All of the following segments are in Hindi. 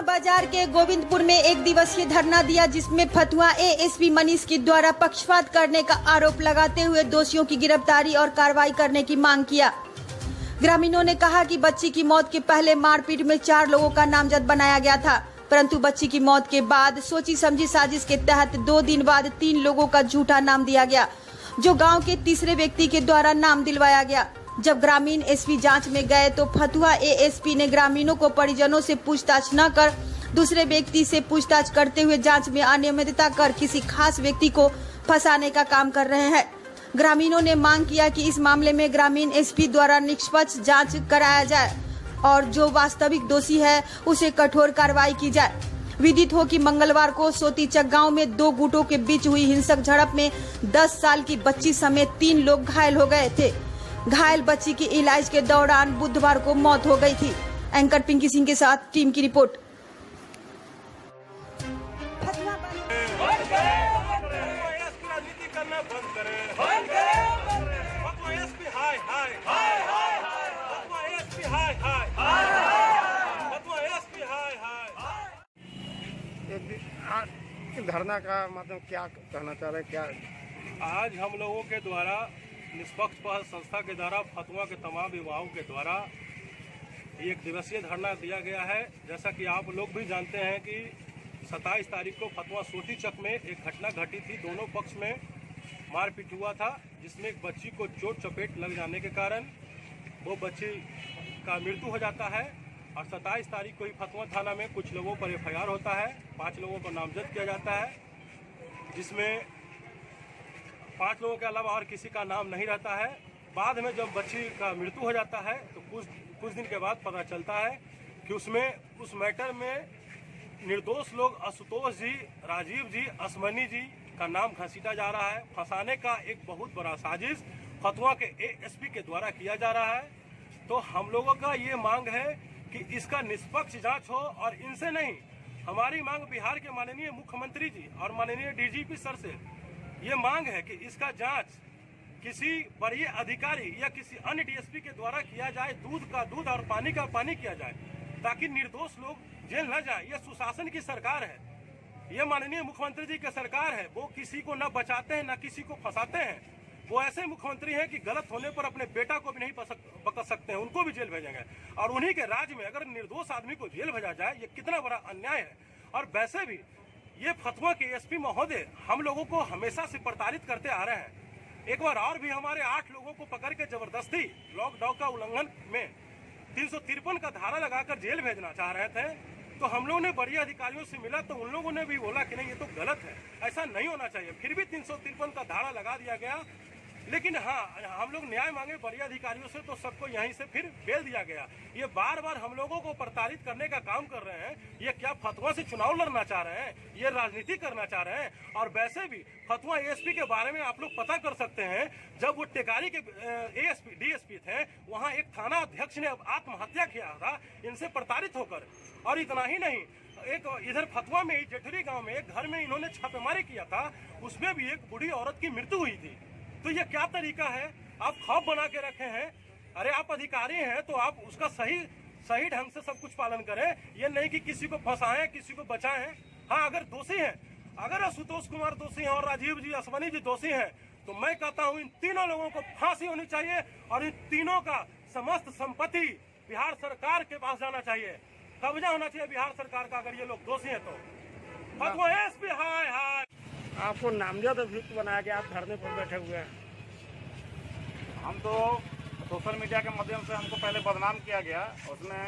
बाजार के गोविंदपुर में एक दिवसीय धरना दिया, जिसमें फतुहा एएसपी मनीष के द्वारा पक्षपात करने का आरोप लगाते हुए दोषियों की गिरफ्तारी और कार्रवाई करने की मांग किया। ग्रामीणों ने कहा कि बच्ची की मौत के पहले मारपीट में 4 लोगों का नामजद बनाया गया था, परंतु बच्ची की मौत के बाद सोची समझी साजिश के तहत 2 दिन बाद 3 लोगों का झूठा नाम दिया गया, जो गाँव के तीसरे व्यक्ति के द्वारा नाम दिलवाया गया। जब ग्रामीण एसपी जांच में गए तो फतुहा एएसपी ने ग्रामीणों को परिजनों से पूछताछ न कर दूसरे व्यक्ति से पूछताछ करते हुए जांच में अनियमितता कर किसी खास व्यक्ति को फंसाने का काम कर रहे हैं। ग्रामीणों ने मांग किया कि इस मामले में ग्रामीण एसपी द्वारा निष्पक्ष जांच कराया जाए और जो वास्तविक दोषी है उसे कठोर कार्रवाई की जाए। विदित हो कि मंगलवार को सोतीचक गांव में 2 गुटों के बीच हुई हिंसक झड़प में 10 साल की बच्ची समेत 3 लोग घायल हो गए थे। घायल बच्ची की इलाज के दौरान बुधवार को मौत हो गई थी। एंकर पिंकी सिंह के साथ टीम की रिपोर्ट। धरना का मतलब क्या कहना चाह रहे हैं? क्या आज हम लोगों के द्वारा निष्पक्ष पहल संस्था के द्वारा फतुहा के तमाम विभागों के द्वारा एक दिवसीय धरना दिया गया है। जैसा कि आप लोग भी जानते हैं कि 27 तारीख को फतुहा सोतीचक में एक घटना घटी थी। दोनों पक्ष में मारपीट हुआ था, जिसमें एक बच्ची को चोट चपेट लग जाने के कारण वो बच्ची का मृत्यु हो जाता है। और 27 तारीख को ही फतुहा थाना में कुछ लोगों पर FIR होता है। 5 लोगों को नामजद किया जाता है, जिसमें 5 लोगों के अलावा और किसी का नाम नहीं रहता है। बाद में जब बच्ची का मृत्यु हो जाता है तो कुछ दिन के बाद पता चलता है कि उस मैटर में निर्दोष लोग आशुतोष जी, राजीव जी, असमनी जी का नाम घसीटा जा रहा है। फंसाने का एक बहुत बड़ा साजिश फतुहा के एएसपी के द्वारा किया जा रहा है। तो हम लोगों का ये मांग है कि इसका निष्पक्ष जांच हो, और इनसे नहीं, हमारी मांग बिहार के माननीय मुख्यमंत्री जी और माननीय DGP सर से ये मांग है कि इसका जांच किसी बड़े अधिकारी या किसी अन्य DSP के द्वारा किया जाए। दूध का दूध और पानी का पानी किया जाए, ताकि निर्दोष लोग जेल न जाए। ये सुशासन की सरकार है, ये माननीय मुख्यमंत्री जी की सरकार है। वो किसी को न बचाते हैं, न किसी को फंसाते हैं। वो ऐसे मुख्यमंत्री हैं कि गलत होने पर अपने बेटा को भी नहीं पकड़ सकते हैं, उनको भी जेल भेजेंगे। और उन्हीं के राज्य में अगर निर्दोष आदमी को जेल भेजा जाए, ये कितना बड़ा अन्याय है। और वैसे भी ये फतुहा के एसपी महोदय हम लोगों को हमेशा से प्रताड़ित करते आ रहे हैं। एक बार और भी हमारे 8 लोगों को पकड़ के जबरदस्ती लॉकडाउन का उल्लंघन में 353 का धारा लगाकर जेल भेजना चाह रहे थे। तो हम लोगों ने बड़े अधिकारियों से मिला तो उन लोगों ने भी बोला कि नहीं, ये तो गलत है, ऐसा नहीं होना चाहिए। फिर भी 353 का धारा लगा दिया गया। लेकिन हाँ, हम लोग न्याय मांगे बड़े अधिकारियों से तो सबको यहीं से फिर बेल दिया गया। ये बार बार हम लोगों को प्रताड़ित करने का काम कर रहे हैं। ये क्या फतुहा से चुनाव लड़ना चाह रहे हैं? ये राजनीति करना चाह रहे हैं। और वैसे भी फतुहा एएसपी के बारे में आप लोग पता कर सकते हैं। जब वो टेकारी के DSP थे, वहाँ एक थाना अध्यक्ष ने आत्महत्या किया था इनसे प्रताड़ित होकर। और इतना ही नहीं, एक इधर फतुहा में जेठरी गाँव में एक घर में इन्होंने छापेमारी किया था, उसमें भी एक बूढ़ी औरत की मृत्यु हुई थी। तो ये क्या तरीका है? आप खौफ बना के रखे हैं। अरे आप अधिकारी हैं तो आप उसका सही ढंग से सब कुछ पालन करें। ये नहीं कि किसी को फंसाएं, किसी को बचाएं। हाँ, अगर दोषी हैं, अगर आशुतोष कुमार दोषी हैं और राजीव जी, असमनी जी दोषी हैं, तो मैं कहता हूँ इन तीनों लोगों को फांसी होनी चाहिए और इन तीनों का समस्त संपत्ति बिहार सरकार के पास जाना चाहिए, कब्जा होना चाहिए बिहार सरकार का, अगर ये लोग दोषी हैं तो। फतुहा एएसपी हाय हाय। आपको नामजद अभियुक्त बनाया गया, आप धरने पर बैठे हुए हैं। हम तो सोशल मीडिया के माध्यम से हमको पहले बदनाम किया गया। उसमें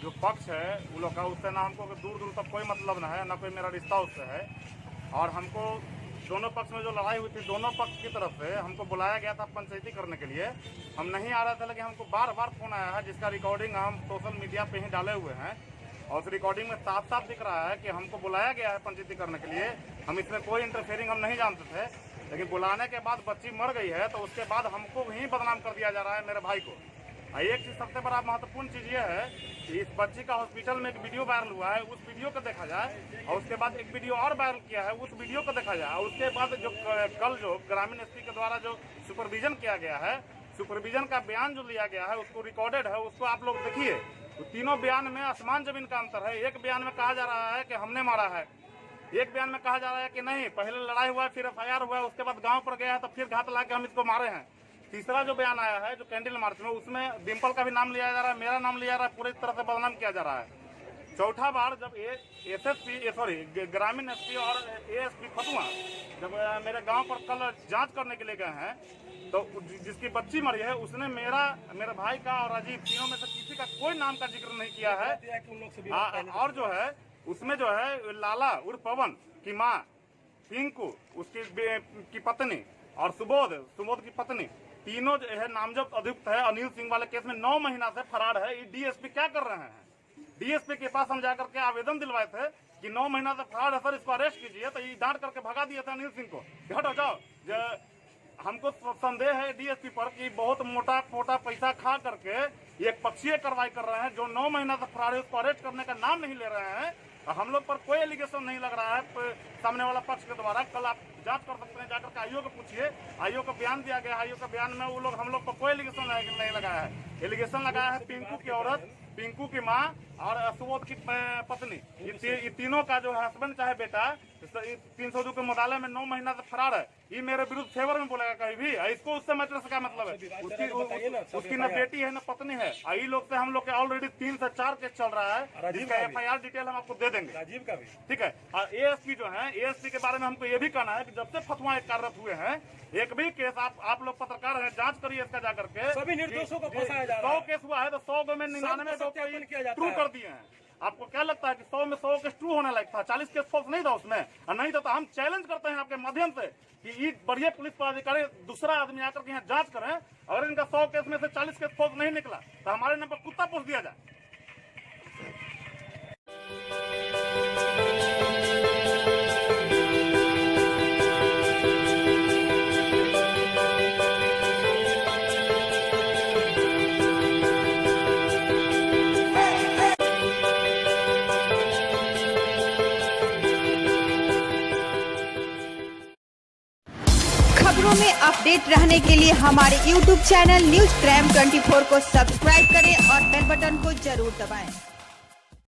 जो पक्ष है वो लोग का, उससे ना हमको दूर दूर तक कोई मतलब ना है, ना कोई मेरा रिश्ता उससे है। और हमको दोनों पक्ष में जो लड़ाई हुई थी, दोनों पक्ष की तरफ से हमको बुलाया गया था पंचायती करने के लिए। हम नहीं आ रहे थे, लेकिन हमको बार बार फोन आया है, जिसका रिकॉर्डिंग हम सोशल मीडिया पे ही डाले हुए हैं। और उस रिकॉर्डिंग में साफ साफ दिख रहा है कि हमको बुलाया गया है पंचायती करने के लिए। हम इसमें कोई इंटरफेयरिंग हम नहीं जानते थे, लेकिन बुलाने के बाद बच्ची मर गई है, तो उसके बाद हमको ही बदनाम कर दिया जा रहा है, मेरे भाई को। एक चीज़ सबसे बड़ा महत्वपूर्ण चीज़ ये है कि इस बच्ची का हॉस्पिटल में एक वीडियो वायरल हुआ है, उस वीडियो को देखा जाए। और उसके बाद एक वीडियो और वायरल किया है, उस वीडियो को देखा जाए। और उसके बाद जो कल जो ग्रामीण एसपी के द्वारा जो सुपरविजन किया गया है, सुपरविजन का बयान जो लिया गया है, उसको रिकॉर्डेड है, उसको आप लोग देखिए। तो तीनों बयान में आसमान जमीन का अंतर है। एक बयान में कहा जा रहा है कि हमने मारा है, एक बयान में कहा जा रहा है कि नहीं, पहले लड़ाई हुआ है, फिर FIR हुआ है, उसके बाद गांव पर गया है तो फिर घात ला के हम इसको मारे हैं। तीसरा जो बयान आया है जो कैंडल मार्च में, उसमें डिम्पल का भी नाम लिया जा रहा है, मेरा नाम लिया जा रहा है, पूरी तरह से बदनाम किया जा रहा है। चौथा बार जब ग्रामीण SP और ASP फतुआ जब मेरे गांव पर कल जांच करने के लिए गए हैं तो जिसकी बच्ची मरी है उसने मेरे भाई का और राजीव तीनों में से किसी का कोई नाम का जिक्र नहीं किया है। और जो है उसमें जो है लाला उर्फ पवन की माँ पिंकू, उसकी पत्नी और सुबोध की पत्नी, तीनों जो है नामजद अभियुक्त है अनिल सिंह वाले केस में 9 महीना से फरार है। DSP क्या कर रहे हैं? DSP के पास हम जाकर के आवेदन दिलवाए थे कि 9 महीना से फरार है सर, इसको अरेस्ट कीजिए, तो ये डांट करके भगा दिए थे अनिल सिंह को, हटो जाओ। हमको संदेह है DSP पर कि बहुत मोटा पैसा खा करके एक पक्षीय कार्रवाई कर रहे हैं। जो 9 महीना से फरार है उसको अरेस्ट करने का नाम नहीं ले रहे हैं। हम लोग पर कोई एलिगेशन नहीं लग रहा है सामने वाला पक्ष के द्वारा। कल आप जांच कर सकते हैं, जाकर के आईओ को पूछिए, आईओ का बयान दिया गया, आईओ का बयान में वो लोग हम लोग पर कोई एलिगेशन नहीं लगाया है। एलिगेशन लगाया है पिंकू की औरत, पिंकू की माँ और सुबोध की पत्नी, ये तीनों का जो हस्बैंड चाहे बेटा 302 के मुदाले में 9 महीना से फरार है। ये मेरे विरुद्ध फेवर में बोलेगा कहीं भी, इसको उससे मैटर से क्या मतलब है? उसकी न बेटी है न पत्नी है। आई लोग से हम लोग के ऑलरेडी 3 से 4 केस चल रहा है, जिसका FIR डिटेल हम आपको दे देंगे। राजीव का भी ठीक है। और ASP जो है, ASP के बारे में हमको ये भी कहना है कि जब से फतवा कार्यरत हुए हैं, एक भी केस आप लोग पत्रकार हैं, जांच करिए इसका जाकर के। सभी निर्दोषों को फंसाया जा रहा है। 100 केस हुआ है तो 100 में 99 ट्रू कर दिए हैं। आपको क्या लगता है कि 100 में 100 केस ट्रू होने लायक था? 40 केस फॉल्स नहीं था उसमें, और नहीं था तो हम चैलेंज करते हैं आपके माध्यम से कि ये बढ़िया पुलिस पदाधिकारी दूसरा आदमी आकर के यहाँ जांच करें। अगर इनका 100 केस में से 40 केस फॉल्स नहीं निकला तो हमारे नाम पर कुत्ता पोस दिया जाए। खबरों में अपडेट रहने के लिए हमारे YouTube चैनल न्यूज क्राइम 24 को सब्सक्राइब करें और बेल बटन को जरूर दबाएं।